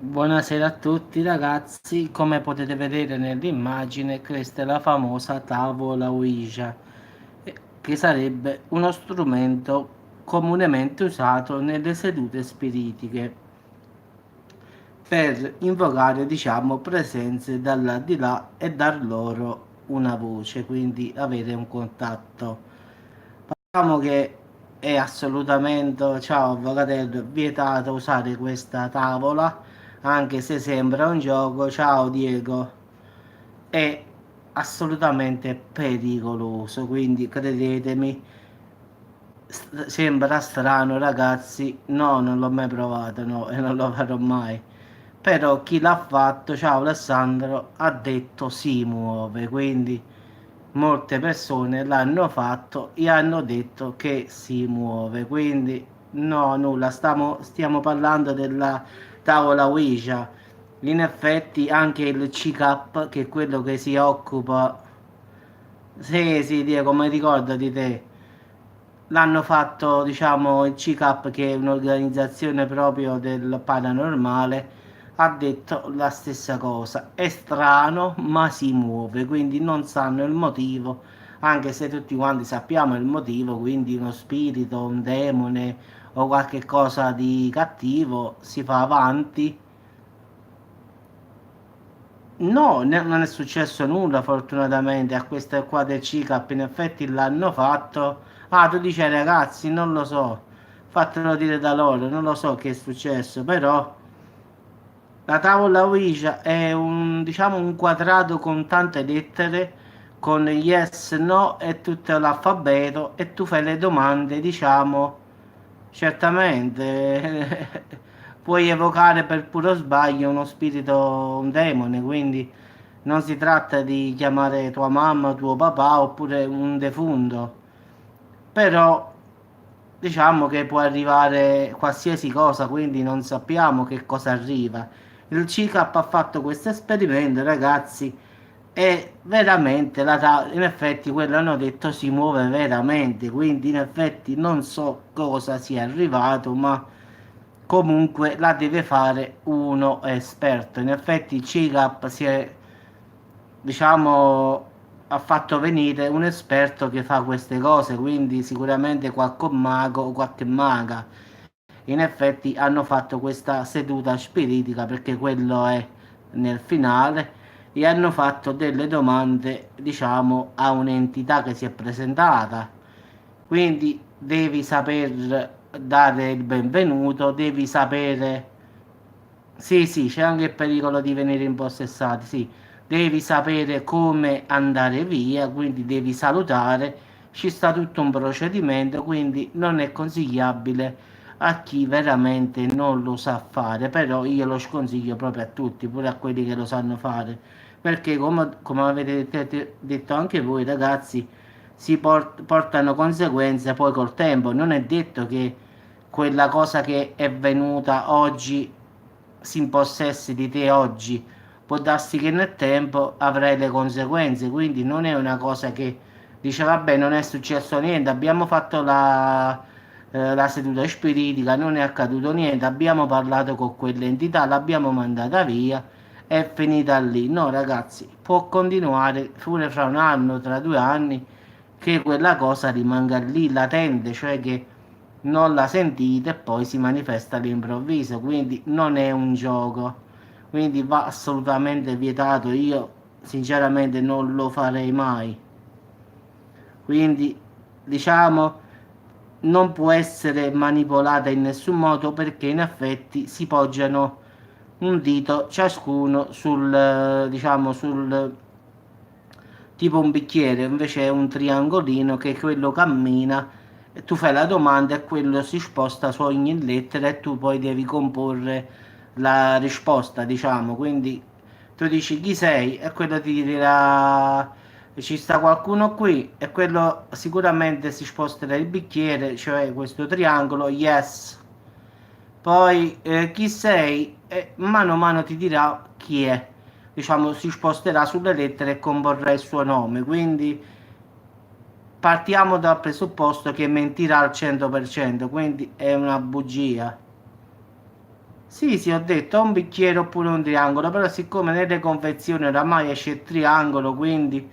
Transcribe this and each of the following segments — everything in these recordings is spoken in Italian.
Buonasera a tutti ragazzi, come potete vedere nell'immagine questa è la famosa tavola Ouija, che sarebbe uno strumento comunemente usato nelle sedute spiritiche per invocare, diciamo, presenze dall'aldilà e dar loro una voce, quindi avere un contatto. Diciamo che è assolutamente, ciao avvocatello, vietato usare questa tavola, anche se sembra un gioco, ciao Diego, è assolutamente pericoloso, quindi credetemi, sembra strano ragazzi, no, non l'ho mai provato, no, e non lo farò mai. Però chi l'ha fatto, ciao Alessandro, ha detto si muove, quindi molte persone l'hanno fatto e hanno detto che si muove, quindi no, nulla, stiamo parlando della tavola Ouija. In effetti anche il CCAP, che è quello che si occupa, sì, sì, Diego, come ricordo di te, l'hanno fatto, diciamo, il CCAP, che è un'organizzazione proprio del paranormale, ha detto la stessa cosa. È strano, ma si muove, quindi non sanno il motivo, anche se tutti quanti sappiamo il motivo, quindi uno spirito, un demone o qualche cosa di cattivo si fa avanti. No, non è successo nulla fortunatamente a questa qua del CICAP, in effetti l'hanno fatto. Ah, tu dici ai ragazzi, non lo so, fatelo dire da loro, non lo so che è successo, però la tavola Ouija è un, diciamo, un quadrato con tante lettere, con yes, no e tutto l'alfabeto e tu fai le domande, diciamo, certamente puoi evocare per puro sbaglio uno spirito, un demone, quindi non si tratta di chiamare tua mamma, tuo papà oppure un defunto, però diciamo che può arrivare qualsiasi cosa, quindi non sappiamo che cosa arriva. Il CICAP ha fatto questo esperimento, ragazzi, e veramente in effetti quello hanno detto si muove veramente, quindi in effetti non so cosa sia arrivato, ma comunque la deve fare uno esperto. In effetti il CICAP si è, diciamo, ha fatto venire un esperto che fa queste cose, quindi sicuramente qualche mago o qualche maga. In effetti hanno fatto questa seduta spiritica perché quello è nel finale e hanno fatto delle domande, diciamo, a un'entità che si è presentata. Quindi devi saper dare il benvenuto, devi sapere. Sì, sì, c'è anche il pericolo di venire impossessati, sì. Devi sapere come andare via, quindi devi salutare. Ci sta tutto un procedimento, quindi non è consigliabile a chi veramente non lo sa fare, però io lo sconsiglio proprio a tutti, pure a quelli che lo sanno fare, perché come avete detto anche voi ragazzi, portano conseguenze poi col tempo. Non è detto che quella cosa che è venuta oggi si impossessi di te oggi, può darsi che nel tempo avrai le conseguenze, quindi non è una cosa che dice vabbè non è successo niente, abbiamo fatto la seduta spiritica, non è accaduto niente, abbiamo parlato con quell'entità, l'abbiamo mandata via, è finita lì. No ragazzi, può continuare pure fra un anno, tra 2 anni, che quella cosa rimanga lì latente, cioè che non la sentite e poi si manifesta all'improvviso, quindi non è un gioco, quindi va assolutamente vietato, io sinceramente non lo farei mai, quindi diciamo non può essere manipolata in nessun modo perché in effetti si poggiano un dito ciascuno sul, diciamo, sul tipo un bicchiere, invece è un triangolino che quello cammina e tu fai la domanda e quello si sposta su ogni lettera e tu poi devi comporre la risposta, diciamo. Quindi tu dici chi sei e quello ti dirà ci sta qualcuno qui e quello sicuramente si sposterà il bicchiere, cioè questo triangolo, yes. Poi chi sei e mano a mano ti dirà chi è, diciamo si sposterà sulle lettere e comporrà il suo nome, quindi partiamo dal presupposto che mentirà al 100%, quindi è una bugia. Sì, sì, ho detto un bicchiere oppure un triangolo, però siccome nelle confezioni oramai esce il triangolo, quindi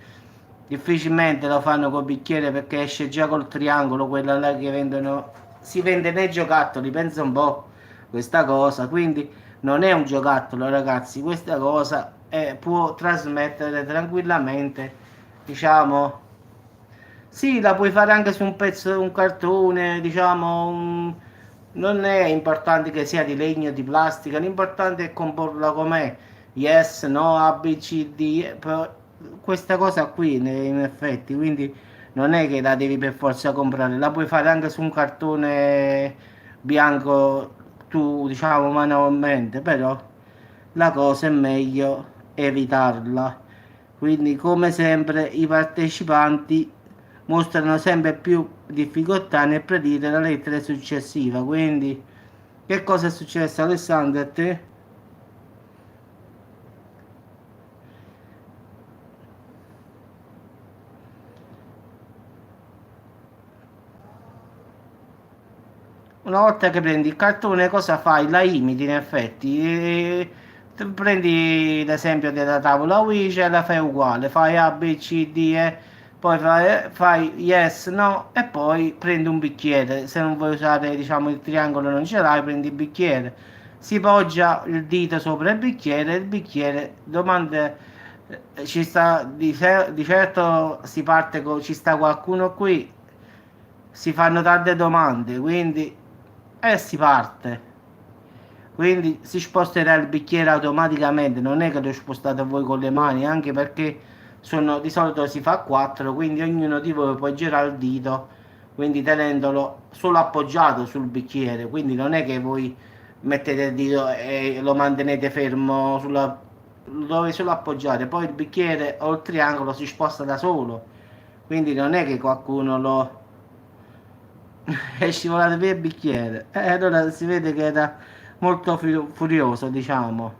difficilmente lo fanno col bicchiere perché esce già col triangolo, quella là che vendono, si vende nei giocattoli, pensa un po' questa cosa, quindi non è un giocattolo, ragazzi, questa cosa può trasmettere tranquillamente, diciamo, sì, la puoi fare anche su un pezzo, un cartone, diciamo, non è importante che sia di legno o di plastica, l'importante è comporla com'è. Yes, no, A, B, C, D, questa cosa qui in effetti, quindi non è che la devi per forza comprare, la puoi fare anche su un cartone bianco, tu diciamo manualmente, però la cosa è meglio evitarla. Quindi, come sempre, i partecipanti mostrano sempre più difficoltà nel predire la lettera successiva. Quindi, che cosa è successo, Alessandro, a te? Una volta che prendi il cartone, cosa fai? La imiti in effetti. Prendi l'esempio della tavola Ouija e la fai uguale. Fai A, B, C, D, E, poi fai yes, no, e poi prendi un bicchiere. Se non vuoi usare, diciamo, il triangolo non ce l'hai, prendi il bicchiere. Si poggia il dito sopra il bicchiere, domande, ci sta, di certo si parte con, ci sta qualcuno qui, si fanno tante domande, quindi si parte. Quindi si sposterà il bicchiere automaticamente, non è che lo spostate voi con le mani, anche perché sono, di solito si fa a 4, quindi ognuno di voi può girare il dito, quindi tenendolo solo appoggiato sul bicchiere, quindi non è che voi mettete il dito e lo mantenete fermo sulla, lo dovete solo appoggiare, poi il bicchiere o il triangolo si sposta da solo, quindi non è che qualcuno lo è scivolato via il bicchiere. E allora si vede che era molto furioso, diciamo.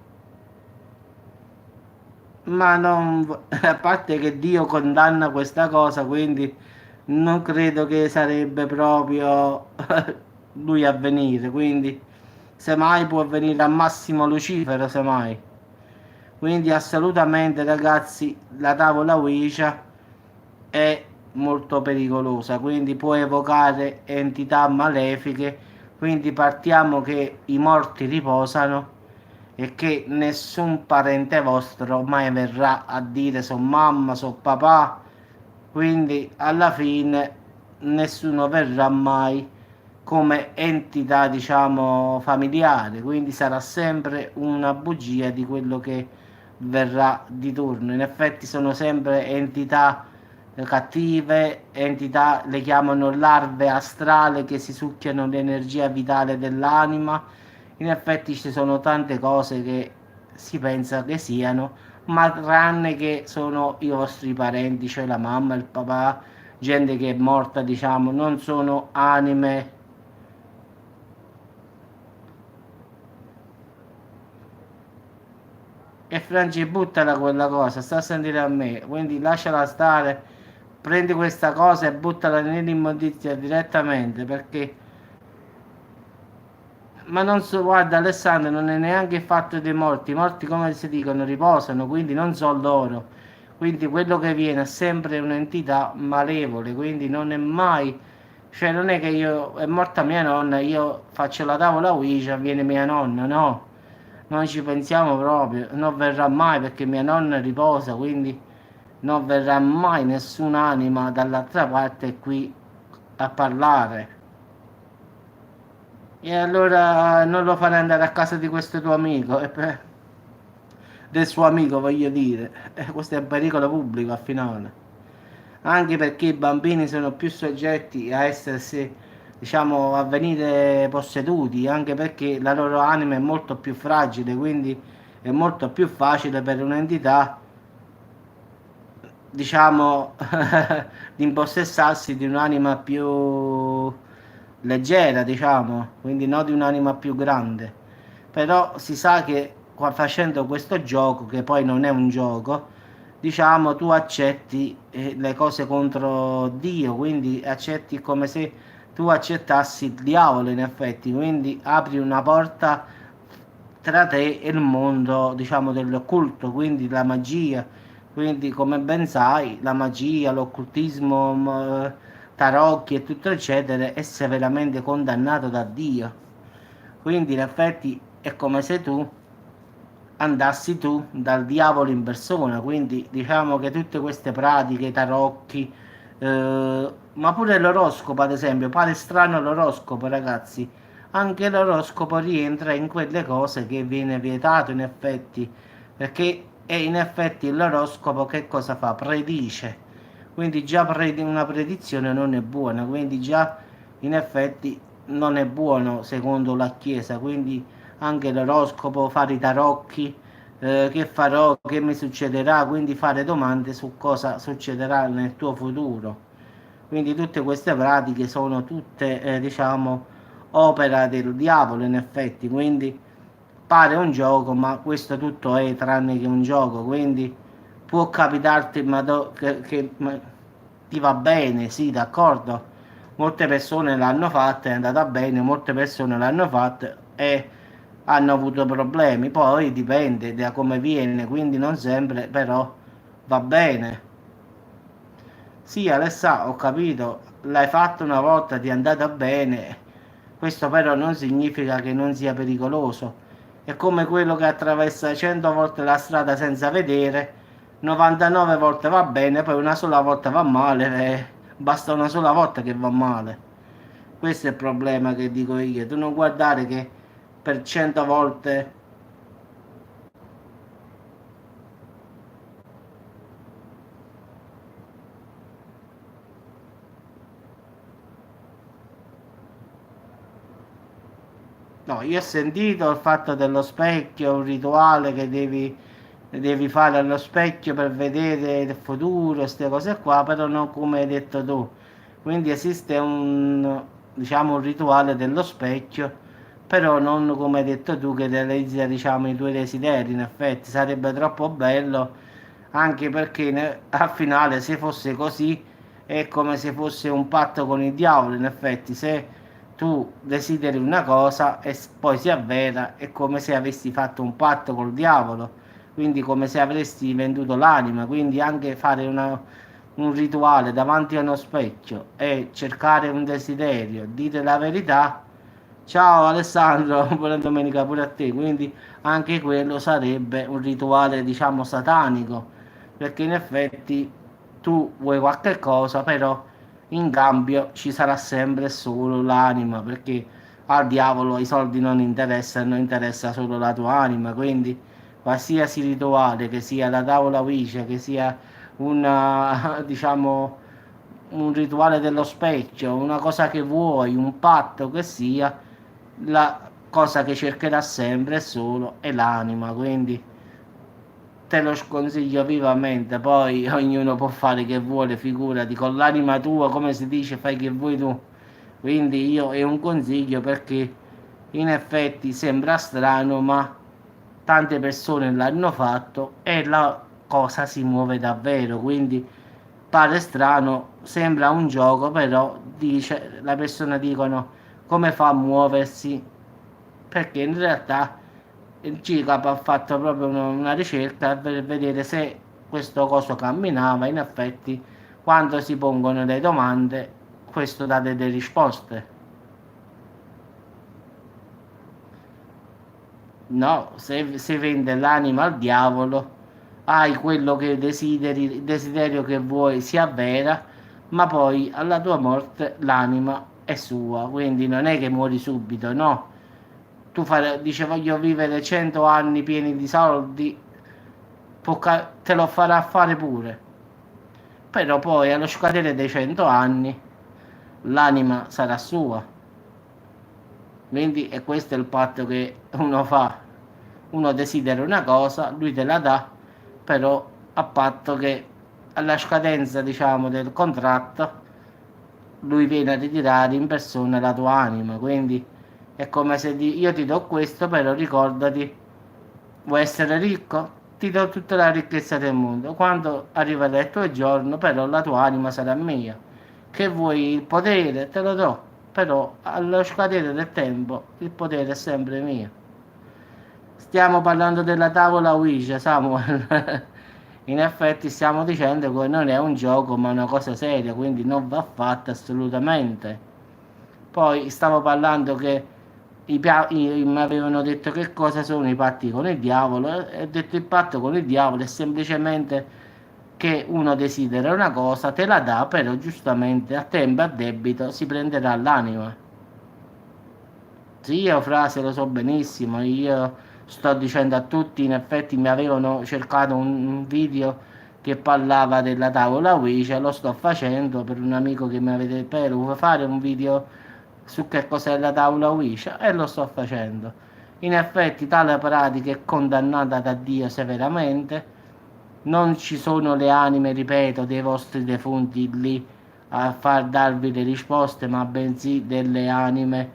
Ma non, a parte che Dio condanna questa cosa, quindi non credo che sarebbe proprio lui a venire. Quindi, semmai può venire al massimo Lucifero, semmai. Quindi assolutamente ragazzi, la tavola Ouija è molto pericolosa, quindi può evocare entità malefiche, quindi partiamo che i morti riposano e che nessun parente vostro mai verrà a dire so mamma, so papà, quindi alla fine nessuno verrà mai come entità diciamo familiare, quindi sarà sempre una bugia di quello che verrà di turno. In effetti sono sempre entità cattive, entità le chiamano larve astrale che si succhiano l'energia vitale dell'anima. In effetti ci sono tante cose che si pensa che siano, ma tranne che sono i vostri parenti, cioè la mamma, il papà, gente che è morta, diciamo, non sono anime. E Franci, buttala quella cosa, sta a sentire a me, quindi lasciala stare, prendi questa cosa e buttala nell'immondizia direttamente, perché, ma non so, guarda Alessandro, non è neanche il fatto dei morti, i morti come si dicono riposano, quindi non sono loro, quindi quello che viene è sempre un'entità malevole, quindi non è mai, cioè non è che io, è morta mia nonna, io faccio la tavola Ouija, viene mia nonna, no. Non ci pensiamo proprio, non verrà mai perché mia nonna riposa, quindi non verrà mai nessun'anima dall'altra parte qui a parlare. E allora non lo farei andare a casa di questo tuo amico, del suo amico voglio dire. Questo è un pericolo pubblico al finale. Anche perché i bambini sono più soggetti a essersi, diciamo, a venire posseduti, anche perché la loro anima è molto più fragile, quindi è molto più facile per un'entità, diciamo, di impossessarsi di un'anima più leggera, diciamo, quindi non di un'anima più grande. Però si sa che facendo questo gioco, che poi non è un gioco, diciamo, tu accetti le cose contro Dio, quindi accetti come se tu accettassi il diavolo in effetti, quindi apri una porta tra te e il mondo, diciamo, dell'occulto, quindi la magia. Quindi, come ben sai, la magia, l'occultismo, tarocchi e tutto eccetera è severamente condannato da Dio. Quindi, in effetti, è come se tu andassi tu dal diavolo in persona. Quindi, diciamo che tutte queste pratiche, i tarocchi, ma pure l'oroscopo, ad esempio, pare strano l'oroscopo, ragazzi. Anche l'oroscopo rientra in quelle cose che viene vietato in effetti, perché è in effetti l'oroscopo che cosa fa? Predice. Quindi già una predizione non è buona, quindi già in effetti non è buono secondo la Chiesa, quindi anche l'oroscopo, fare i tarocchi, che farò, che mi succederà, quindi fare domande su cosa succederà nel tuo futuro. Quindi tutte queste pratiche sono tutte, diciamo, opera del diavolo in effetti, quindi pare un gioco, ma questo tutto è tranne che un gioco, quindi può capitarti ma ti va bene, sì, d'accordo. Molte persone l'hanno fatta, è andata bene, molte persone l'hanno fatta e hanno avuto problemi, poi dipende da come viene, quindi non sempre, però va bene. Sì, Alessà, ho capito, l'hai fatto una volta, ti è andata bene, questo però non significa che non sia pericoloso. È come quello che attraversa 100 volte la strada senza vedere, 99 volte va bene, poi una sola volta va male, basta una sola volta che va male. Questo è il problema che dico io, tu non guardare che per 100 volte. No, io ho sentito il fatto dello specchio, un rituale che devi fare allo specchio per vedere il futuro, queste cose qua, però non come hai detto tu. Quindi esiste diciamo, un rituale dello specchio, però non come hai detto tu che realizza, diciamo, i tuoi desideri. In effetti sarebbe troppo bello, anche perché al finale se fosse così è come se fosse un patto con il diavolo. In effetti, se tu desideri una cosa e poi si avvera, è come se avessi fatto un patto col diavolo, quindi come se avresti venduto l'anima, quindi anche fare un rituale davanti a uno specchio e cercare un desiderio, dire la verità. Ciao Alessandro, buona domenica pure a te, quindi anche quello sarebbe un rituale, diciamo, satanico, perché in effetti tu vuoi qualche cosa, però in cambio ci sarà sempre solo l'anima, perché al diavolo i soldi non interessano, interessa solo la tua anima, quindi qualsiasi rituale, che sia la tavola Ouija, che sia una, diciamo, un rituale dello specchio, una cosa che vuoi, un patto che sia, la cosa che cercherà sempre e solo è l'anima, quindi te lo sconsiglio vivamente, poi ognuno può fare che vuole, figurati, con l'anima tua, come si dice, fai che vuoi tu. Quindi io è un consiglio perché in effetti sembra strano, ma tante persone l'hanno fatto e la cosa si muove davvero, quindi pare strano, sembra un gioco, però dice, la persona dicono come fa a muoversi, perché in realtà il GCAP ha fatto proprio una ricerca per vedere se questo coso camminava, in effetti quando si pongono le domande questo dà delle risposte. No, se vende l'anima al diavolo, hai quello che desideri, il desiderio che vuoi si avvera, ma poi alla tua morte l'anima è sua, quindi non è che muori subito, no. Dice voglio vivere 100 anni pieni di soldi, te lo farà fare pure, però poi allo scadere dei 100 anni l'anima sarà sua. Quindi e questo è il patto che uno fa. Uno desidera una cosa, lui te la dà, però a patto che alla scadenza, diciamo, del contratto, lui viene a ritirare in persona la tua anima. Quindi è come se io ti do questo, però ricordati, vuoi essere ricco? Ti do tutta la ricchezza del mondo. Quando arriverà il tuo giorno, però la tua anima sarà mia. Che vuoi il potere? Te lo do, però allo scadere del tempo il potere è sempre mio. Stiamo parlando della tavola Ouija, Samuel. In effetti stiamo dicendo che non è un gioco ma una cosa seria, quindi non va fatta assolutamente. Poi stavo parlando che mi avevano detto che cosa sono i patti con il diavolo e ho detto il patto con il diavolo è semplicemente che uno desidera una cosa, te la dà, però giustamente a tempo e a debito si prenderà l'anima. Sì, io frase lo so benissimo, io sto dicendo a tutti, in effetti mi avevano cercato un video che parlava della tavola Ouija, lo sto facendo per un amico che mi avete per fare un video su che cos'è la tavola Ouija e lo sto facendo. In effetti tale pratica è condannata da Dio severamente, non ci sono le anime, ripeto, dei vostri defunti lì a far darvi le risposte, ma bensì delle anime,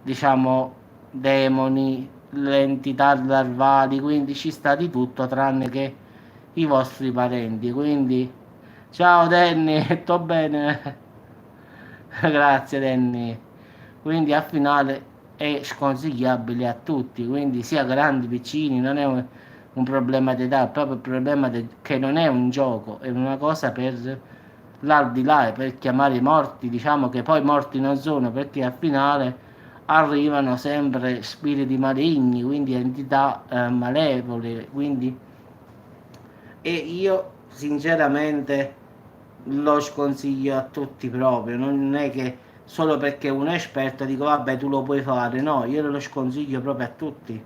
diciamo, demoni, le entità larvali, quindi ci sta di tutto tranne che i vostri parenti. Quindi, ciao Danny, sto bene? Grazie Danny. Quindi al finale è sconsigliabile a tutti, quindi sia grandi, piccini, non è un problema di età, è proprio il problema che non è un gioco, è una cosa per l'aldilà, per chiamare i morti, diciamo che poi morti non sono, perché al finale arrivano sempre spiriti maligni, quindi entità malevole, quindi e io sinceramente lo sconsiglio a tutti proprio, non è che solo perché uno è esperto dico vabbè tu lo puoi fare, no, io lo sconsiglio proprio a tutti.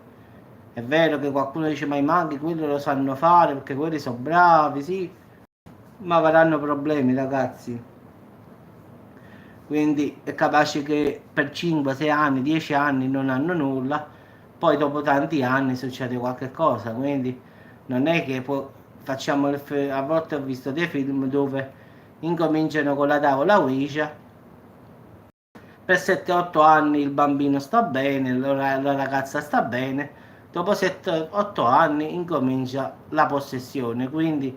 È vero che qualcuno dice ma i maghi quello lo sanno fare perché quelli sono bravi, sì, ma avranno problemi ragazzi. Quindi è capace che per 5, 6 anni, 10 anni non hanno nulla, poi dopo tanti anni succede qualche cosa, quindi non è che facciamo a volte ho visto dei film dove incominciano con la tavola Ouija, per 7-8 anni il bambino sta bene, la ragazza sta bene, dopo 7-8 anni incomincia la possessione, quindi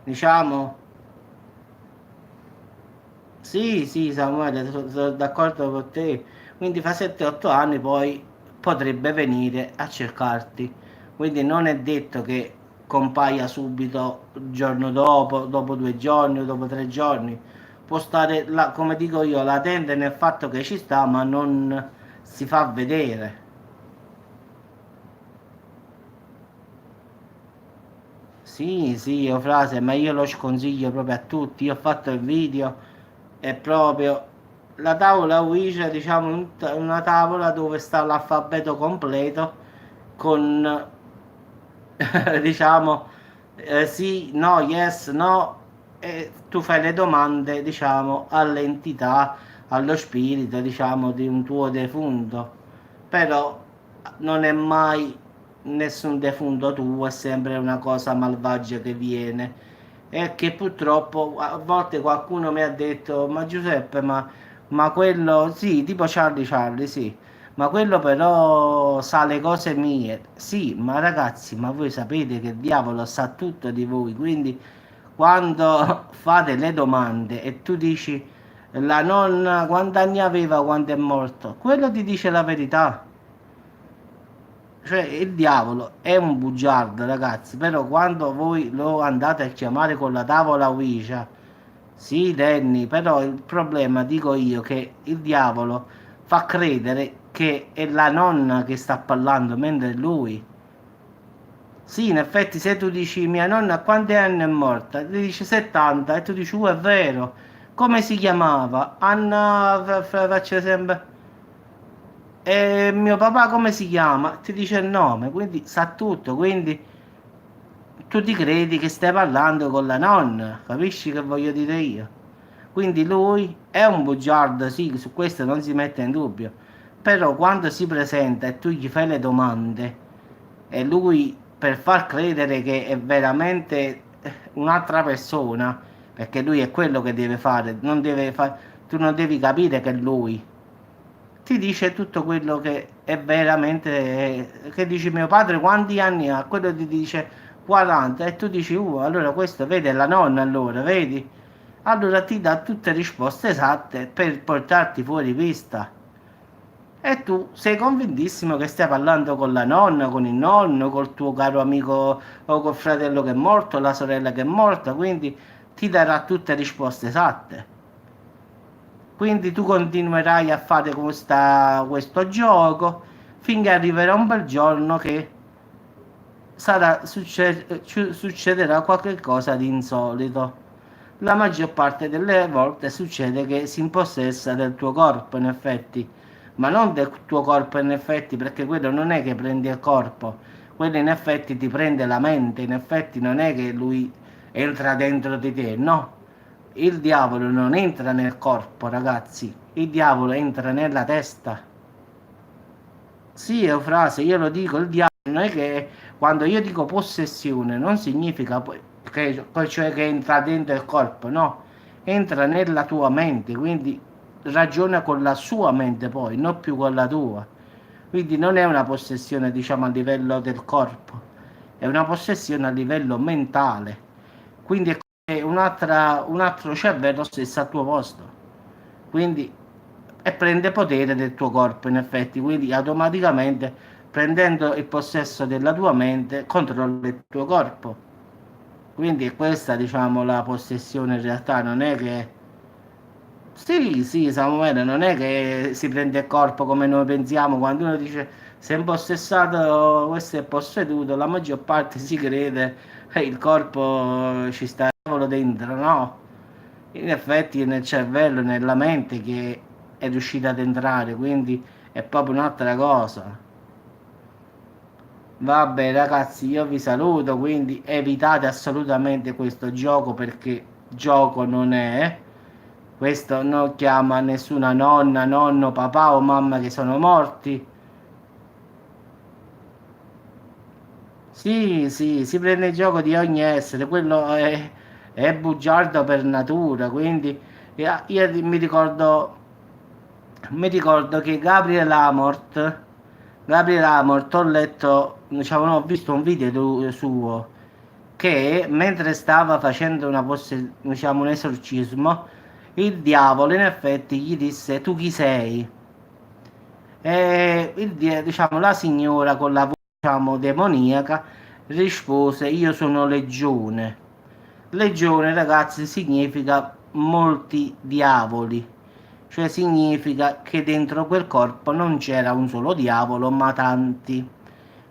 diciamo sì, sì, Samuele, sono d'accordo con te. Quindi fa 7-8 anni poi potrebbe venire a cercarti. Quindi non è detto che compaia subito il giorno dopo, dopo 2 giorni o dopo 3 giorni. Può stare, come dico io, latente nel fatto che ci sta, ma non si fa vedere. Sì, sì, frase, ma io lo sconsiglio proprio a tutti. Io ho fatto il video, è proprio la tavola Ouija, diciamo, una tavola dove sta l'alfabeto completo con, diciamo, sì, no, yes, no, e tu fai le domande, diciamo, all'entità, allo spirito, diciamo, di un tuo defunto. Però non è mai nessun defunto tuo, è sempre una cosa malvagia che viene. E che purtroppo a volte qualcuno mi ha detto, ma Giuseppe, ma quello, sì, tipo Charlie Charlie, sì, ma quello però sa le cose mie. Sì, ma ragazzi, ma voi sapete che il diavolo sa tutto di voi, quindi quando fate le domande e tu dici la nonna quanti anni aveva quando è morto, quello ti dice la verità. Cioè, il diavolo è un bugiardo, ragazzi, però quando voi lo andate a chiamare con la tavola Ouija, sì, Danny, però il problema, dico io, che il diavolo fa credere che è la nonna che sta parlando, mentre lui. Sì, in effetti, se tu dici mia nonna a quanti anni è morta, ti dice 70 e tu dici, è vero, come si chiamava? Anna, faccio sempre. E mio papà come si chiama? Ti dice il nome, quindi sa tutto, quindi tu ti credi che stai parlando con la nonna, capisci che voglio dire io? Quindi lui è un bugiardo, sì, su questo non si mette in dubbio, però quando si presenta e tu gli fai le domande e lui per far credere che è veramente un'altra persona, perché lui è quello che deve fare, non deve fare, tu non devi capire che è lui, ti dice tutto quello che è veramente, che dici mio padre quanti anni ha, quello ti dice 40 e tu dici allora questo vede la nonna allora, vedi? Allora ti dà tutte risposte esatte per portarti fuori pista. E tu sei convintissimo che stai parlando con la nonna, con il nonno, col tuo caro amico o col fratello che è morto, la sorella che è morta, quindi ti darà tutte risposte esatte. Quindi tu continuerai a fare questo gioco finché arriverà un bel giorno che succederà qualcosa di insolito. La maggior parte delle volte succede che si impossessa del tuo corpo, in effetti, ma non del tuo corpo, in effetti, perché quello non è che prende il corpo, quello in effetti ti prende la mente, in effetti non è che lui entra dentro di te, no. Il diavolo non entra nel corpo, ragazzi, il diavolo entra nella testa. Sì, è una frase, io lo dico, il diavolo non è che quando io dico possessione non significa cioè che entra dentro il corpo, no, entra nella tua mente, quindi ragiona con la sua mente poi, non più con la tua. Quindi non è una possessione, diciamo, a livello del corpo, è una possessione a livello mentale. Quindi è come un altro cervello stesso al tuo posto. Quindi e prende potere del tuo corpo, in effetti, quindi automaticamente prendendo il possesso della tua mente controlla il tuo corpo. Quindi è questa, diciamo, la possessione in realtà, non è che sì, sì, Samuele, non è che si prende il corpo come noi pensiamo, quando uno dice sei impossessato, questo è posseduto, la maggior parte si crede il corpo ci sta il diavolo dentro, no? In effetti è nel cervello, nella mente che è riuscita ad entrare, quindi è proprio un'altra cosa. Vabbè ragazzi, io vi saluto, quindi evitate assolutamente questo gioco perché gioco non è. Questo non chiama nessuna nonna, nonno, papà o mamma che sono morti. Sì, sì, si prende il gioco di ogni essere, è bugiardo per natura, quindi io mi ricordo che Gabriel Amort, ho letto, diciamo, no, ho visto un video suo che mentre stava facendo diciamo, un esorcismo, il diavolo in effetti gli disse tu chi sei? E diciamo, la signora con la voce diciamo, demoniaca rispose io sono legione. Legione, ragazzi, significa molti diavoli, cioè significa che dentro quel corpo non c'era un solo diavolo, ma tanti.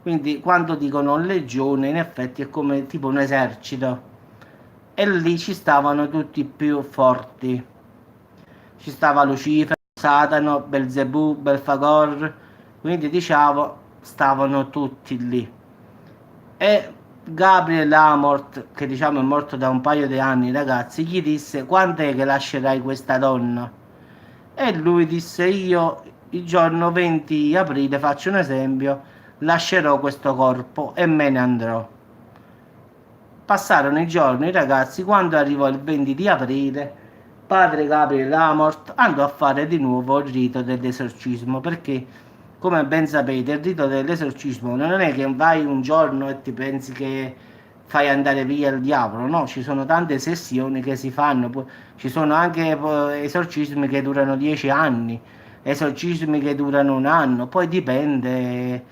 Quindi quando dicono legione, in effetti è come tipo un esercito. E lì ci stavano tutti i più forti. Ci stava Lucifero, Satano, Belzebù, Belfagor, quindi diciamo stavano tutti lì. E Gabriel Amort, che diciamo è morto da un paio di anni, ragazzi, gli disse quando è che lascerai questa donna? E lui disse io il giorno 20 aprile, faccio un esempio, lascerò questo corpo e me ne andrò. Passarono i giorni, ragazzi, quando arrivò il 20 di aprile, padre Gabriele Amort andò a fare di nuovo il rito dell'esorcismo, perché, come ben sapete, il rito dell'esorcismo non è che vai un giorno e ti pensi che fai andare via il diavolo, no, ci sono tante sessioni che si fanno, ci sono anche esorcismi che durano 10 anni, esorcismi che durano un anno, poi dipende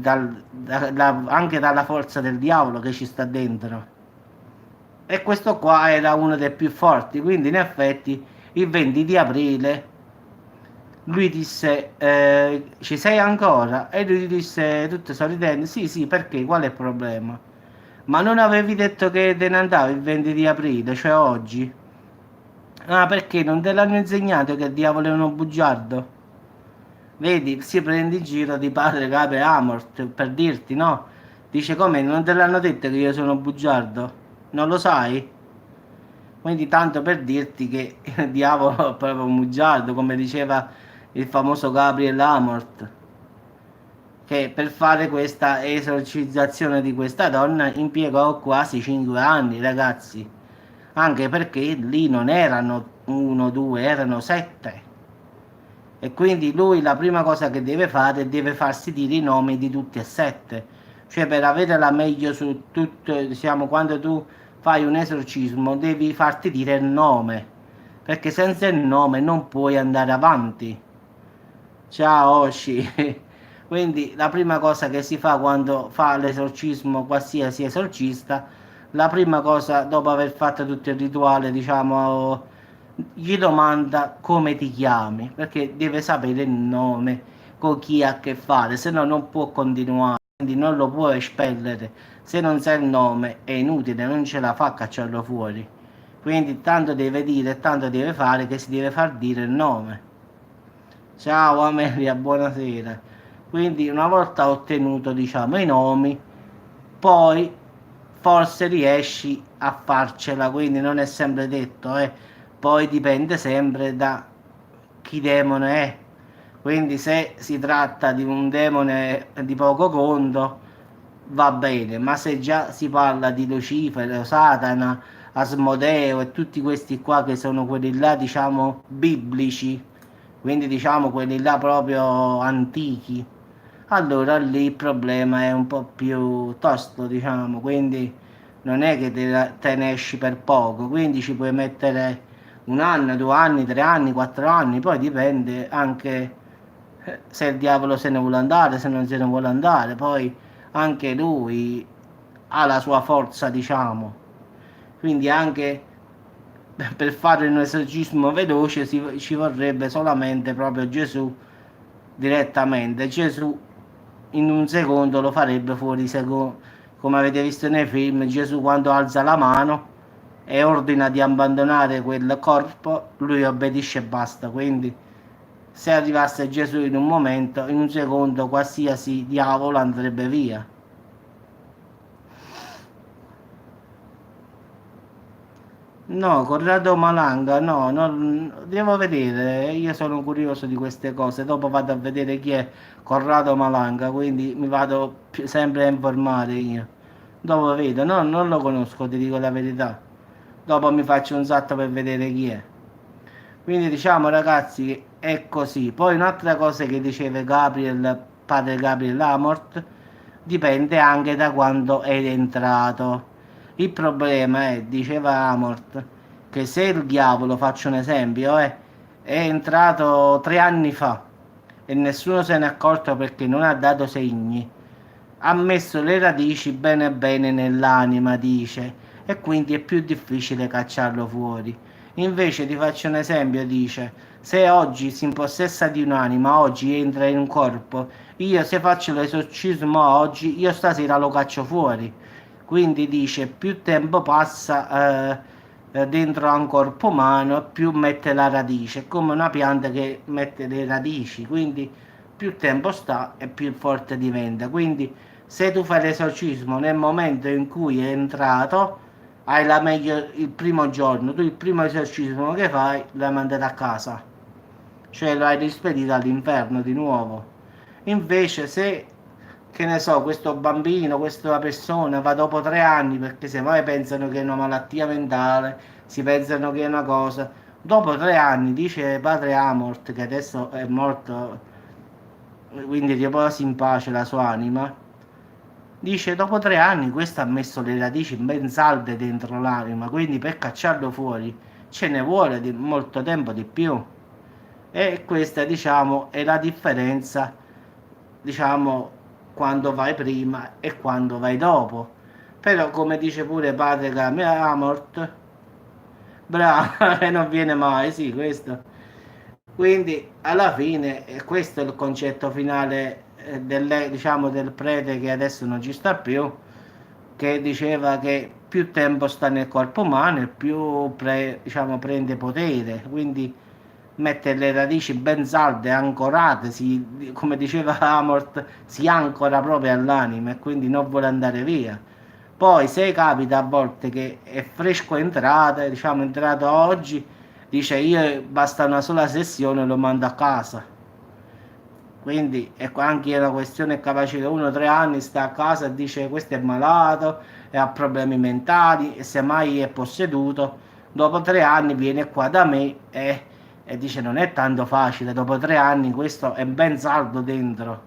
anche dalla forza del diavolo che ci sta dentro. E questo qua era uno dei più forti, quindi in effetti il 20 di aprile lui disse ci sei ancora? E lui disse tutto sorridendo sì sì perché qual è il problema? Ma non avevi detto che te ne andavi il 20 di aprile, cioè oggi? Ah perché non te l'hanno insegnato che il diavolo è uno bugiardo? Vedi, si prende in giro di padre Cape Amort per dirti no? Dice come non te l'hanno detto che io sono bugiardo? Non lo sai? Quindi tanto per dirti che il diavolo è proprio un bugiardo, come diceva il famoso Gabriel Amort, che per fare questa esorcizzazione di questa donna impiegò quasi 5 anni, ragazzi. Anche perché lì non erano uno, due, erano 7. E quindi lui la prima cosa che deve fare è deve farsi dire i nomi di tutti e 7. Cioè per avere la meglio su tutto, diciamo, quando tu fai un esorcismo devi farti dire il nome, perché senza il nome non puoi andare avanti. Ciao Oshi. Quindi la prima cosa che si fa quando fa l'esorcismo, qualsiasi esorcista, la prima cosa dopo aver fatto tutto il rituale, diciamo, gli domanda come ti chiami, perché deve sapere il nome, con chi ha a che fare, se no non può continuare, quindi non lo può espellere. Se non sa il nome è inutile, non ce la fa a cacciarlo fuori. Quindi tanto deve dire, tanto deve fare che si deve far dire il nome. Ciao Amelia, buonasera. Quindi una volta ottenuto, diciamo, i nomi, poi forse riesci a farcela, quindi non è sempre detto, eh. Poi dipende sempre da chi demone è. Quindi se si tratta di un demone di poco conto, va bene, ma se già si parla di Lucifero, Satana, Asmodeo e tutti questi qua che sono quelli là, diciamo, biblici, quindi diciamo quelli là proprio antichi, allora lì il problema è un po' più tosto, diciamo, quindi non è che te ne esci per poco, quindi ci puoi mettere un anno, 2 anni, 3 anni, 4 anni, poi dipende anche se il diavolo se ne vuole andare, se non se ne vuole andare, poi anche lui ha la sua forza, diciamo. Quindi anche per fare un esorcismo veloce ci vorrebbe solamente proprio Gesù direttamente. Gesù in un secondo lo farebbe fuori, come avete visto nei film, Gesù quando alza la mano e ordina di abbandonare quel corpo, lui obbedisce e basta. Quindi se arrivasse Gesù in un momento, in un secondo, qualsiasi diavolo andrebbe via. No, Corrado Malanga, no, devo vedere, io sono curioso di queste cose, dopo vado a vedere chi è Corrado Malanga, quindi mi vado sempre a informare io. Dopo vedo, no, non lo conosco, ti dico la verità. Dopo mi faccio un salto per vedere chi è. Quindi diciamo ragazzi, è così. Poi un'altra cosa che diceva Gabriel, padre Gabriel Amort, dipende anche da quando è entrato. Il problema è, diceva Amort, che se il diavolo, faccio un esempio, è entrato 3 anni fa e nessuno se n'è accorto perché non ha dato segni, ha messo le radici bene bene nell'anima, dice, e quindi è più difficile cacciarlo fuori. Invece ti faccio un esempio, dice, se oggi si impossessa di un'anima, oggi entra in un corpo, io se faccio l'esorcismo oggi, io stasera lo caccio fuori. Quindi dice, più tempo passa dentro a un corpo umano, più mette la radice. È come una pianta che mette le radici, quindi più tempo sta e più forte diventa. Quindi se tu fai l'esorcismo nel momento in cui è entrato, hai la meglio il primo giorno, tu il primo esorcismo che fai l'hai mandato a casa, cioè lo hai rispedito all'inferno di nuovo. Invece se, che ne so, questo bambino, questa persona va dopo 3 anni, perché semmai pensano che è una malattia mentale, si pensano che è una cosa, dopo 3 anni, dice padre Amort, che adesso è morto, quindi riposi in pace la sua anima, dice dopo 3 anni questo ha messo le radici ben salde dentro l'anima, quindi per cacciarlo fuori ce ne vuole di molto tempo di più. E questa, diciamo, è la differenza, diciamo, quando vai prima e quando vai dopo. Però, come dice pure padre Game Amort, bravo, e non viene mai, sì, questo. Quindi, alla fine, questo è il concetto finale diciamo, del prete che adesso non ci sta più, che diceva che più tempo sta nel corpo umano e più diciamo, prende potere, quindi mette le radici ben salde, ancorate, come diceva Amort, si ancora proprio all'anima e quindi non vuole andare via. Poi se capita a volte che è fresco entrata, diciamo entrato oggi, dice io basta una sola sessione lo mando a casa. Quindi è anche una questione capace che uno 3 anni sta a casa e dice questo è malato e ha problemi mentali e semmai è posseduto, dopo 3 anni viene qua da me e dice non è tanto facile, dopo 3 anni questo è ben saldo dentro.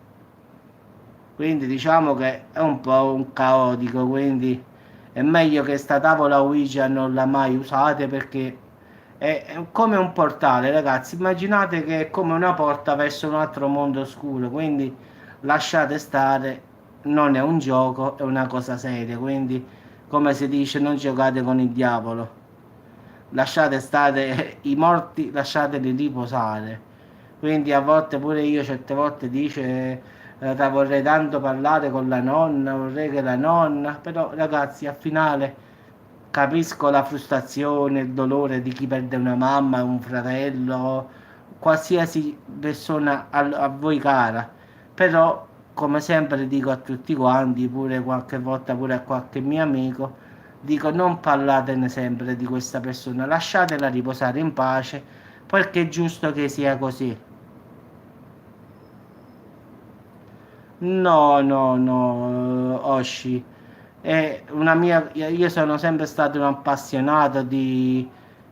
Quindi diciamo che è un po' un caotico, quindi è meglio che sta tavola Ouija non la mai usate perché È come un portale, ragazzi. Immaginate che è come una porta verso un altro mondo oscuro. Quindi lasciate stare, non è un gioco, è una cosa seria. Quindi, come si dice, non giocate con il diavolo. Lasciate stare i morti, lasciateli riposare. Quindi a volte pure io certe volte dice vorrei tanto parlare con la nonna, vorrei che la nonna, però ragazzi al finale capisco la frustrazione, il dolore di chi perde una mamma, un fratello, qualsiasi persona a voi cara, però come sempre dico a tutti quanti, pure qualche volta pure a qualche mio amico, dico non parlatene sempre di questa persona, lasciatela riposare in pace perché è giusto che sia così. No, no, no, Oshi. È una mia, io sono sempre stato un appassionato di,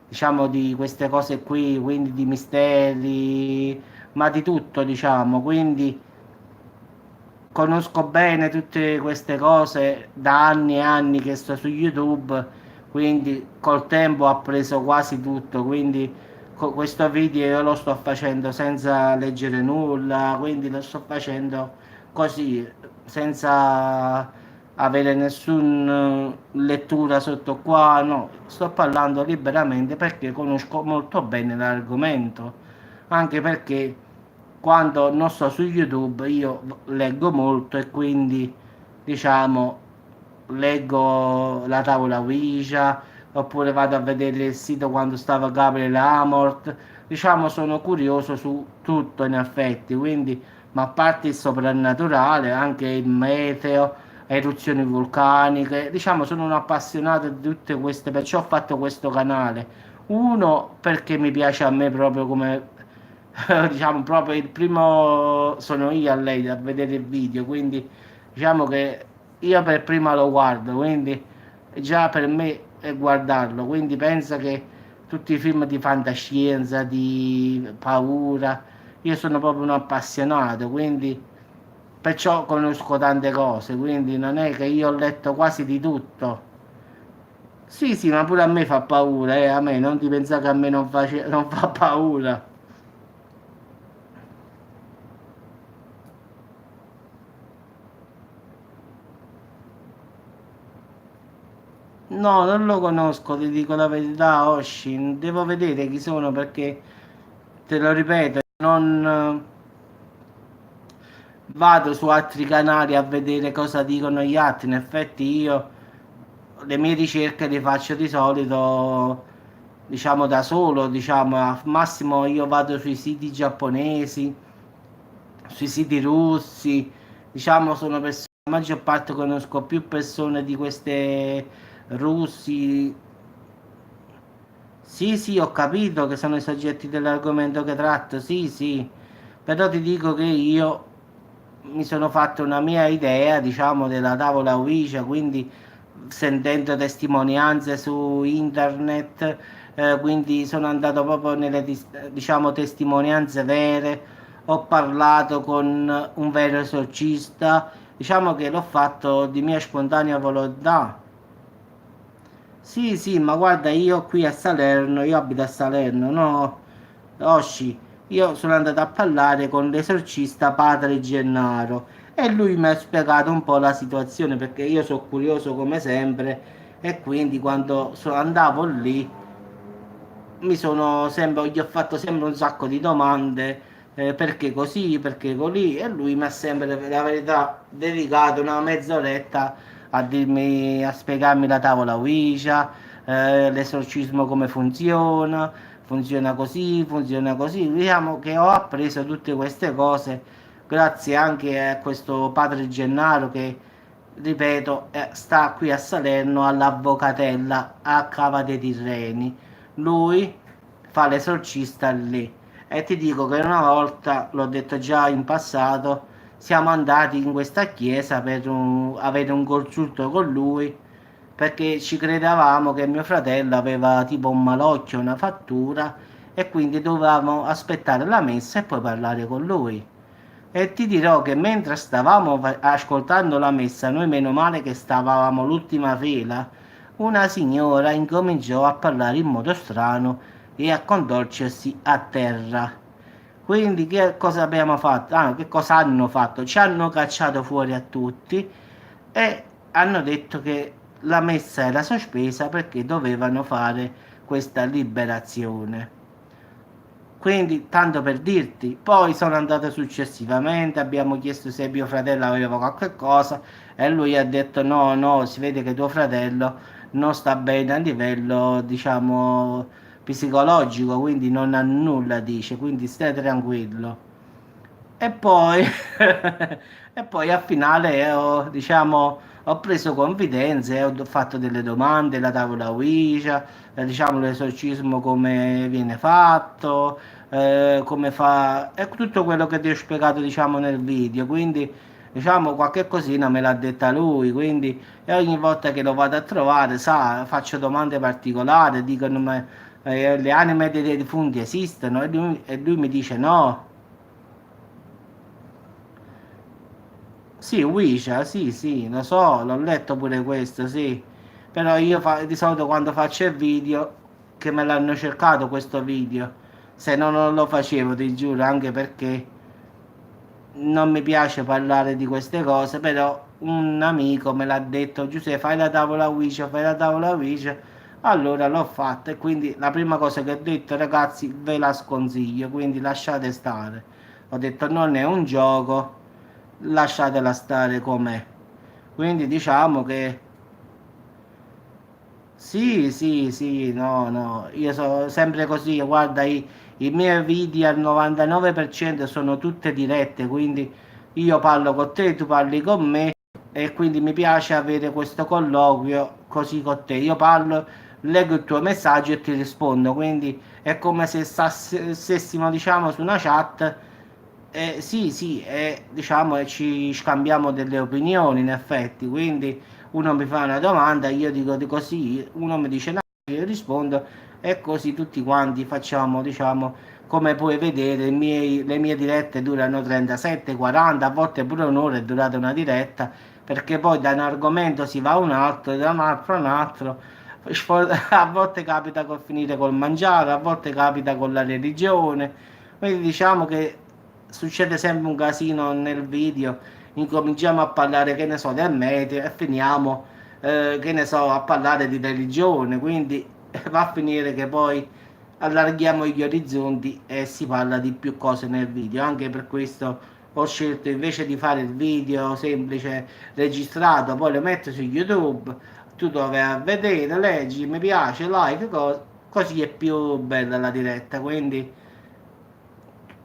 diciamo, di queste cose qui, quindi di misteri, ma di tutto, diciamo. Quindi conosco bene tutte queste cose da anni e anni che sto su YouTube, quindi col tempo ho appreso quasi tutto. Quindi questo video io lo sto facendo senza leggere nulla, quindi lo sto facendo così, senza avere nessuna lettura sotto qua, no, sto parlando liberamente perché conosco molto bene l'argomento, anche perché quando non sto su YouTube io leggo molto e quindi diciamo leggo la tavola Ouija oppure vado a vedere il sito quando stava Gabriele Amort, diciamo sono curioso su tutto in effetti, quindi ma a parte il soprannaturale, anche il meteo, eruzioni vulcaniche, diciamo sono un appassionato di tutte queste, perciò ho fatto questo canale. Uno perché mi piace a me proprio come diciamo proprio il primo sono io a lei a vedere il video, quindi diciamo che io per prima lo guardo, quindi già per me è guardarlo, quindi pensa che tutti i film di fantascienza, di paura, io sono proprio un appassionato, quindi perciò conosco tante cose, quindi non è che io ho letto quasi di tutto. Sì, sì, ma pure a me fa paura, a me non ti pensare che a me non fa paura. No, non lo conosco, ti dico la verità, Oshin. Devo vedere chi sono perché, te lo ripeto, non vado su altri canali a vedere cosa dicono gli altri. In effetti io le mie ricerche le faccio di solito, diciamo, da solo, diciamo, al massimo io vado sui siti giapponesi, sui siti russi, diciamo, sono persone, la maggior parte conosco più persone di queste russi. Sì, sì, ho capito che sono i soggetti dell'argomento che tratto, sì, sì, però ti dico che io mi sono fatto una mia idea, diciamo, della tavola Ouija, quindi sentendo testimonianze su internet, quindi sono andato proprio nelle, diciamo, testimonianze vere, ho parlato con un vero esorcista, diciamo che l'ho fatto di mia spontanea volontà. Sì, sì, ma guarda, io qui a Salerno, io abito a Salerno, no? Osci, io sono andato a parlare con l'esorcista Padre Gennaro e lui mi ha spiegato un po' la situazione perché io sono curioso come sempre e quindi quando andavo lì mi sono sempre, gli ho fatto sempre un sacco di domande, perché così, perché così, e lui mi ha sempre, la verità, dedicato una mezz'oretta a dirmi, a spiegarmi la tavola Ouija, l'esorcismo come funziona, funziona così. Diciamo che ho appreso tutte queste cose grazie anche a questo padre Gennaro che, ripeto, sta qui a Salerno all'Avvocatella a Cava dei Tirreni. Lui fa l'esorcista lì. E ti dico che una volta, l'ho detto già in passato, siamo andati in questa chiesa per avere un consulto con lui perché ci credevamo che mio fratello aveva tipo un malocchio, una fattura e quindi dovevamo aspettare la messa e poi parlare con lui. E ti dirò che mentre stavamo ascoltando la messa, noi meno male che stavamo l'ultima fila, una signora incominciò a parlare in modo strano e a contorcersi a terra. Quindi che cosa abbiamo fatto? Ah, che cosa hanno fatto? Ci hanno cacciato fuori a tutti e hanno detto che la messa era sospesa perché dovevano fare questa liberazione. Quindi, tanto per dirti, poi sono andato successivamente, abbiamo chiesto se mio fratello aveva qualche cosa e lui ha detto no, no, si vede che tuo fratello non sta bene a livello, diciamo, psicologico, quindi non ha nulla, dice, quindi stai tranquillo. E poi, e poi al finale ho, diciamo, ho preso confidenza e ho fatto delle domande, la tavola Ouija, diciamo l'esorcismo come viene fatto, come fa, e tutto quello che ti ho spiegato, diciamo, nel video. Quindi, diciamo, qualche cosina me l'ha detta lui, quindi e ogni volta che lo vado a trovare, sa, faccio domande particolari, dicono ma le anime dei defunti esistono e lui mi dice no. Sì, Wisha, sì, sì, lo so, l'ho letto pure questo, sì. Però io di solito quando faccio il video, che me l'hanno cercato questo video, se no non lo facevo, ti giuro, anche perché non mi piace parlare di queste cose, però un amico me l'ha detto, Giuseppe, fai la tavola Ouija, fai la tavola Ouija. Allora l'ho fatta e quindi la prima cosa che ho detto, ragazzi, ve la sconsiglio, quindi lasciate stare. Ho detto non è un gioco, lasciatela stare com'è. Quindi diciamo che sì, sì, sì, no, no, io sono sempre così, guarda, i miei video al 99% sono tutte dirette, quindi io parlo con te, tu parli con me e quindi mi piace avere questo colloquio così con te. Io parlo, leggo il tuo messaggio e ti rispondo, quindi è come se stessimo, diciamo, su una chat. Sì, sì, diciamo, ci scambiamo delle opinioni in effetti, quindi uno mi fa una domanda, io dico di così, uno mi dice no, io rispondo e così tutti quanti facciamo, diciamo, come puoi vedere, le mie dirette durano 37, 40, a volte pure un'ora è durata una diretta, perché poi da un argomento si va a un altro, da un altro a un altro. A volte capita col finire col mangiare, a volte capita con la religione. Quindi diciamo che succede sempre un casino nel video. Incominciamo a parlare, che ne so, del meteo e finiamo, che ne so, a parlare di religione. Quindi va a finire che poi allarghiamo gli orizzonti e si parla di più cose nel video. Anche per questo ho scelto invece di fare il video semplice registrato, poi lo metto su YouTube, tu dove a vedere, leggi, mi piace, like, così è più bella la diretta. Quindi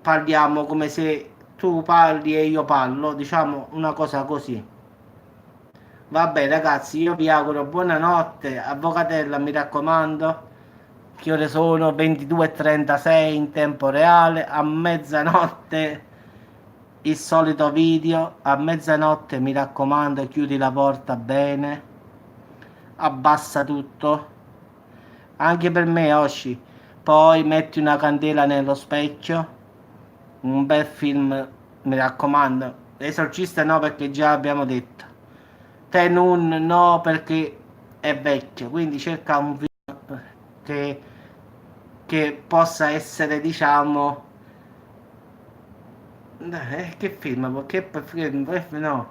parliamo come se tu parli e io parlo, diciamo una cosa così. Vabbè ragazzi, io vi auguro buonanotte, avvocatella mi raccomando, che ore sono? 22:36 in tempo reale, a mezzanotte il solito video, a mezzanotte mi raccomando chiudi la porta bene, abbassa tutto, anche per me Oshi, poi metti una candela nello specchio, un bel film mi raccomando, L'esorcista no perché già abbiamo detto. Tenun no perché è vecchio, quindi cerca un film che, che possa essere, diciamo, che film? Che film? No.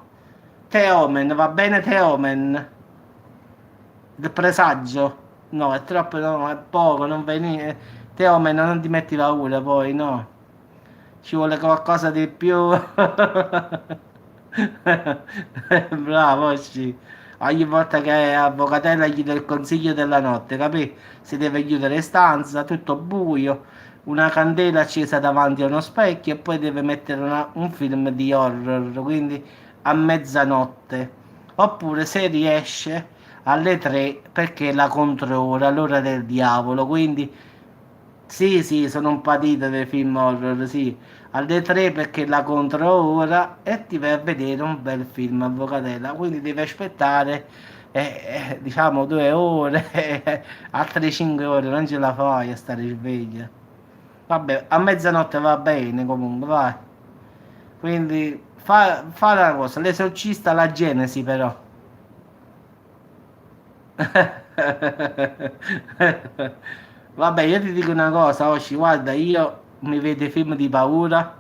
The Omen, va bene The Omen? Il presagio? No, è troppo, no, è poco, non venire. The Omen, non ti metti paura poi, no. Ci vuole qualcosa di più. Bravo, sì. Ogni volta che è avvocatella gli do il consiglio della notte, capì? Si deve chiudere in stanza, tutto buio, una candela accesa davanti a uno specchio e poi deve mettere un film di horror, quindi a mezzanotte. Oppure se riesce alle 3 perché è la controora, l'ora del diavolo, quindi sì, sì, sono un patito dei film horror, sì. Alle 3 perché la controllo ora e ti vai a vedere un bel film, Avvocatella. Quindi devi aspettare, diciamo, 2 ore, altre 5 ore, non ce la fai a stare sveglia. Vabbè, a mezzanotte va bene comunque, vai. Quindi fa una cosa, l'esorcista la Genesi però. Vabbè, io ti dico una cosa, Osci, guarda, io mi vedo i film di paura,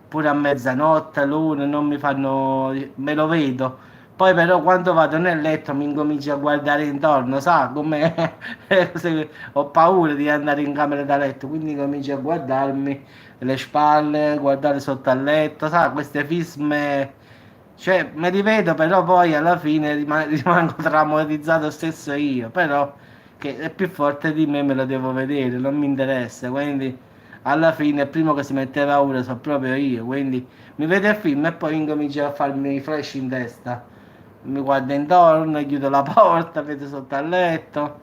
pure a mezzanotte, all'una, non mi fanno... me lo vedo. Poi però quando vado nel letto mi incomincio a guardare intorno, sa, come se ho paura di andare in camera da letto, quindi comincio a guardarmi le spalle, guardare sotto al letto, sa, queste fisme... Cioè, me li vedo, però poi alla fine rimango traumatizzato stesso io, però che è più forte di me lo devo vedere, non mi interessa, quindi alla fine il primo che si mette paura sono proprio io, quindi mi vedo il film e poi incomincio a farmi i flash in testa, mi guardo intorno, chiudo la porta, vedo sotto al letto.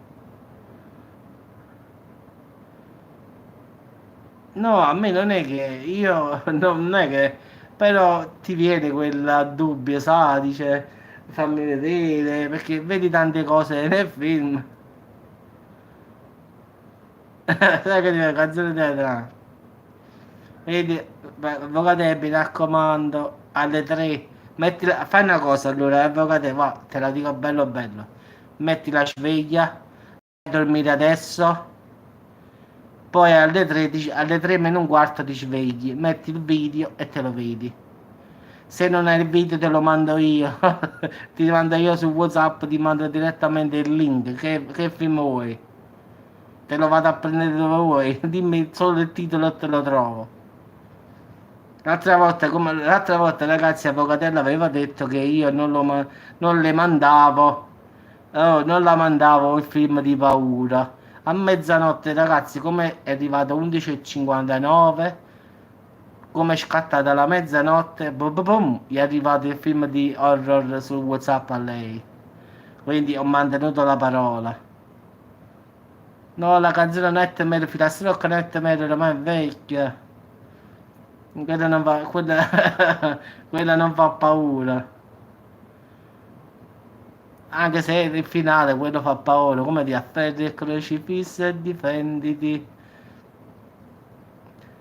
No, a me non è che io non è che però ti viene quel dubbio, sa, dice fammi vedere, perché vedi tante cose nel film. Sai che dice canzone teatrale. Vedi, beh, avvocate, mi raccomando, alle 3, fai una cosa allora, avvocate, va, te la dico bello bello, metti la sveglia, vai a dormire adesso, poi alle 13, alle 3 meno un quarto ti svegli, metti il video e te lo vedi. Se non hai il video te lo mando io, ti mando io su WhatsApp, ti mando direttamente il link, che film vuoi? Te lo vado a prendere dove vuoi, dimmi solo il titolo e te lo trovo. L'altra volta, ragazzi, Avvocatella aveva detto che io non le mandavo, non la mandavo il film di paura. A mezzanotte, ragazzi, come è arrivato 11:59, come è scattata la mezzanotte, boom, boom, boom, gli è arrivato il film di horror su WhatsApp a lei. Quindi ho mantenuto la parola. No, la canzone Nightmare, Filastrocca Nightmare ormai è vecchia. Quella non fa paura. Anche se il finale quello fa paura, come ti afferri il crocifisso e difenditi.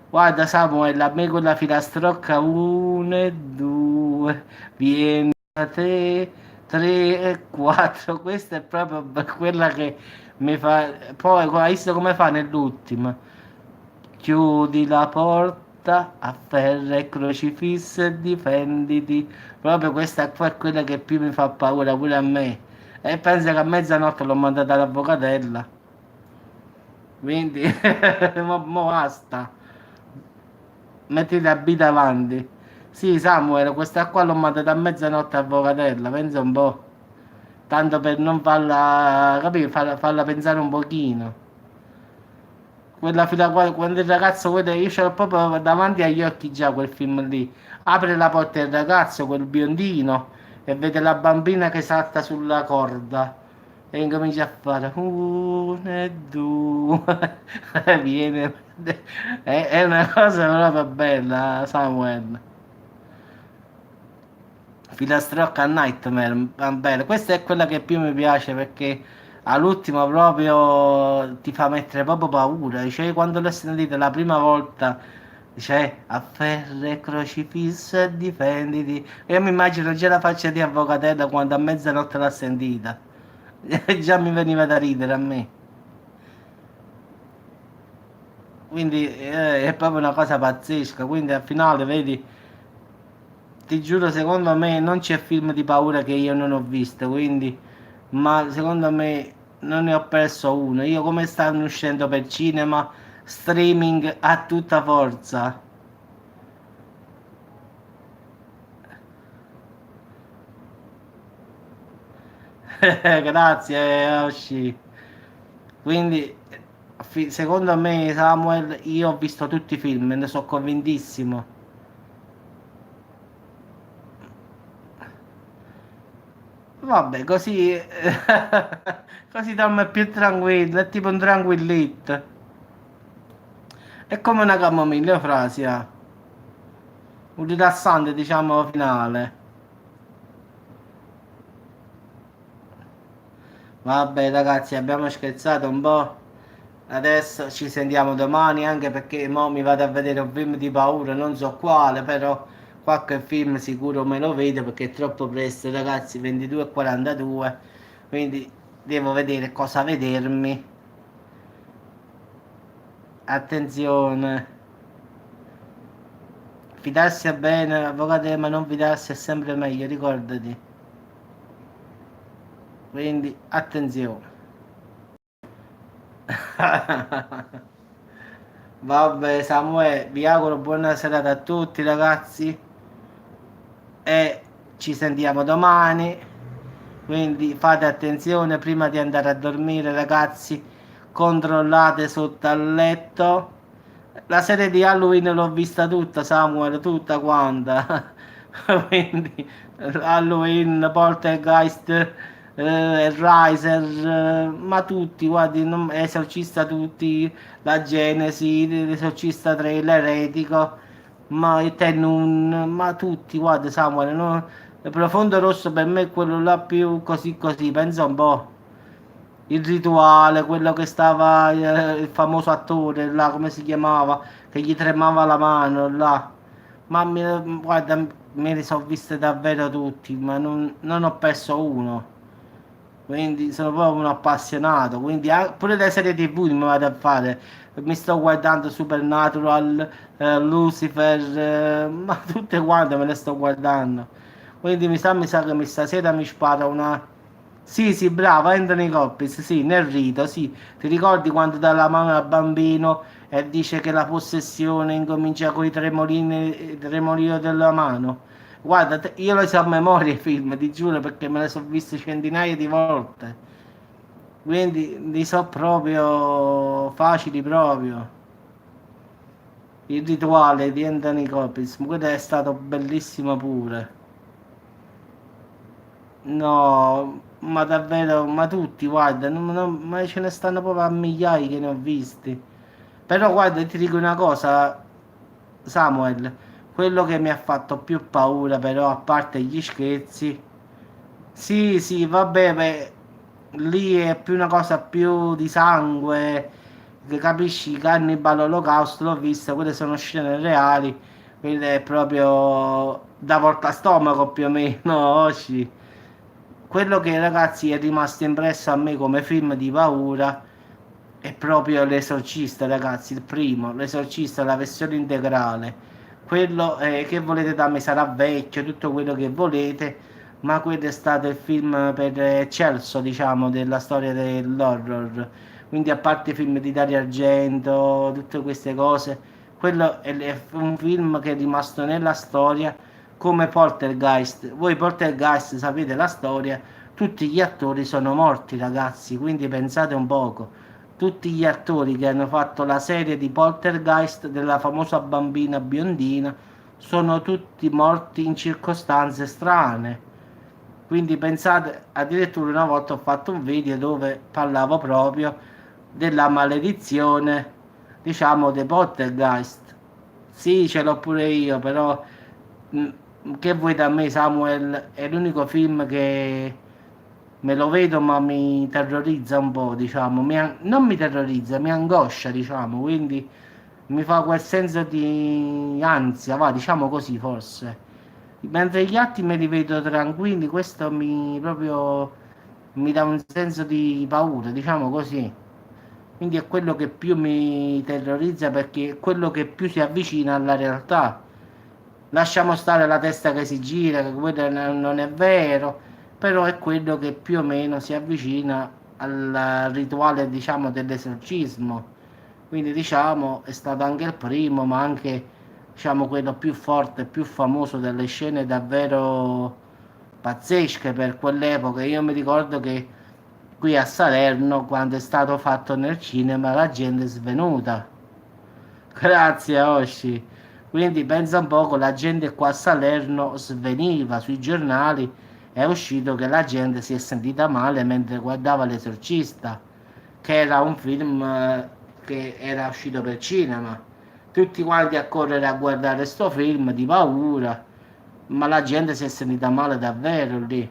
Guarda Samuel, a me quella filastrocca 1 e 2, vieni a te, 3 e 4, questa è proprio quella che mi fa... Poi hai visto come fa nell'ultima? Chiudi la porta, afferra il crocifisso e difenditi. Proprio questa qua è quella che più mi fa paura pure a me. E pensa che a mezzanotte l'ho mandata all'avvocatella. Quindi, mo basta. Metti la B davanti. Sì, Samuel, questa qua l'ho mandata a mezzanotte a avvocatella, pensa un po'. Tanto per non farla, capire, farla pensare un pochino. Quella fila qua, quando il ragazzo, io ce l'ho proprio davanti agli occhi già quel film lì. Apre la porta il ragazzo, quel biondino, e vede la bambina che salta sulla corda. E incomincia a fare uno e due. Viene. È una cosa proprio bella, Samuel. Filastrocca a Nightmare, va bene. Questa è quella che più mi piace perché all'ultimo proprio ti fa mettere proprio paura. Cioè, quando l'ho sentita la prima volta, dice, afferra il crocifisso e difenditi. Io mi immagino già la faccia di Avvocatella quando a mezzanotte l'ha sentita. Già mi veniva da ridere a me. Quindi è proprio una cosa pazzesca. Quindi al finale, vedi. Ti giuro, secondo me non c'è film di paura che io non ho visto, quindi, ma secondo me non ne ho perso uno. Io come stanno uscendo per cinema, streaming a tutta forza. Grazie, Oshi. Quindi, secondo me, Samuel, io ho visto tutti i film, ne sono convintissimo. Vabbè, così, così dammi più tranquillo, è tipo un tranquillito. È come una camomilla, frasi, un rilassante, diciamo, finale. Vabbè, ragazzi, abbiamo scherzato un po'. Adesso ci sentiamo domani, anche perché mo mi vado a vedere un film di paura, non so quale, però qualche film sicuro me lo vedo perché è troppo presto, ragazzi, 22:42, quindi devo vedere cosa vedermi. attenzione, fidarsi è bene, avvocate, ma non fidarsi è sempre meglio, ricordati. Quindi attenzione. Vabbè, Samuele, vi auguro buona serata a tutti, ragazzi, e ci sentiamo domani. Quindi fate attenzione prima di andare a dormire, ragazzi. Controllate sotto al letto. La serie di Halloween l'ho vista tutta, Samuel, tutta quanta. Quindi Halloween, Poltergeist, Riser, ma tutti, guardi, Esorcista tutti, la Genesi, l'Esorcista 3, l'Eretico, ma il Tenun, ma tutti, guarda Samuel, no? Il Profondo Rosso per me è quello là più così così, pensa un po'. Il rituale, quello che stava, il famoso attore là, come si chiamava, che gli tremava la mano là. Ma guarda, me li sono viste davvero tutti, ma non ho perso uno. Quindi sono proprio un appassionato. Quindi pure le serie TV mi vado a fare. Mi sto guardando Supernatural, Lucifer, ma tutte quante me le sto guardando. Quindi mi sa che stasera mi spara una. Sì, sì, bravo, Anthony Hopkins, sì, nel rito, sì. Ti ricordi quando dà la mano al bambino e dice che la possessione incomincia con i tremolini, il tremolio della mano? Guarda, io lo so a memoria i film, ti giuro, perché me ne sono visti centinaia di volte. Quindi li so proprio facili proprio. Il rituale di Anthony Hopkins, quello è stato bellissimo pure. No, ma davvero, ma tutti, guarda, ma ce ne stanno proprio a migliaia che ne ho visti. Però guarda, ti dico una cosa, Samuel, quello che mi ha fatto più paura, però, a parte gli scherzi, sì, sì, vabbè, beh, lì è più una cosa più di sangue, che capisci, Cannibal Olocausto, l'ho vista, quelle sono scene reali, quelle è proprio da volta a stomaco più o meno, Oshi. Quello che ragazzi è rimasto impresso a me come film di paura è proprio L'Esorcista, ragazzi, il primo, L'Esorcista, la versione integrale. Quello che volete da me sarà vecchio, tutto quello che volete, ma quello è stato il film per eccelso, diciamo, della storia dell'horror. Quindi a parte i film di Dario Argento, tutte queste cose, quello è un film che è rimasto nella storia come Poltergeist. Voi Poltergeist sapete la storia, tutti gli attori sono morti, ragazzi, quindi pensate un poco. Tutti gli attori che hanno fatto la serie di Poltergeist della famosa bambina biondina sono tutti morti in circostanze strane. Quindi pensate, addirittura una volta ho fatto un video dove parlavo proprio della maledizione, diciamo, dei Poltergeist. Sì, ce l'ho pure io, però mh, che vuoi da me, Samuel? È l'unico film che me lo vedo ma mi terrorizza un po', diciamo, non mi terrorizza, mi angoscia, diciamo, quindi mi fa quel senso di ansia, va, diciamo così forse. Mentre gli altri me li vedo tranquilli, questo proprio mi dà un senso di paura, diciamo così. Quindi è quello che più mi terrorizza perché è quello che più si avvicina alla realtà. Lasciamo stare la testa che si gira, che quello non è vero, però è quello che più o meno si avvicina al rituale, diciamo, dell'esorcismo. Quindi, diciamo, è stato anche il primo, ma anche, diciamo, quello più forte, più famoso delle scene davvero pazzesche per quell'epoca. Io mi ricordo che qui a Salerno, quando è stato fatto nel cinema, la gente è svenuta. Grazie, Oshi. Quindi pensa un poco, la gente qua a Salerno sveniva sui giornali, è uscito che la gente si è sentita male mentre guardava L'Esorcista, che era un film che era uscito per cinema. Tutti quanti a correre a guardare sto film di paura, ma la gente si è sentita male davvero lì.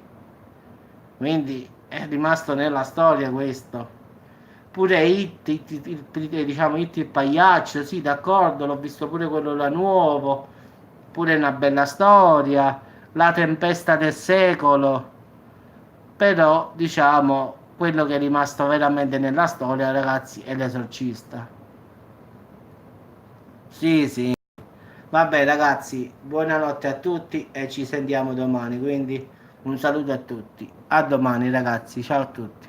Quindi è rimasto nella storia questo. Pure diciamo It il pagliaccio, sì, d'accordo, l'ho visto pure quello là nuovo, pure una bella storia, La tempesta del secolo, però diciamo quello che è rimasto veramente nella storia, ragazzi, è L'Esorcista. Sì, sì. Vabbè ragazzi, buonanotte a tutti e ci sentiamo domani, quindi un saluto a tutti. A domani ragazzi, ciao a tutti.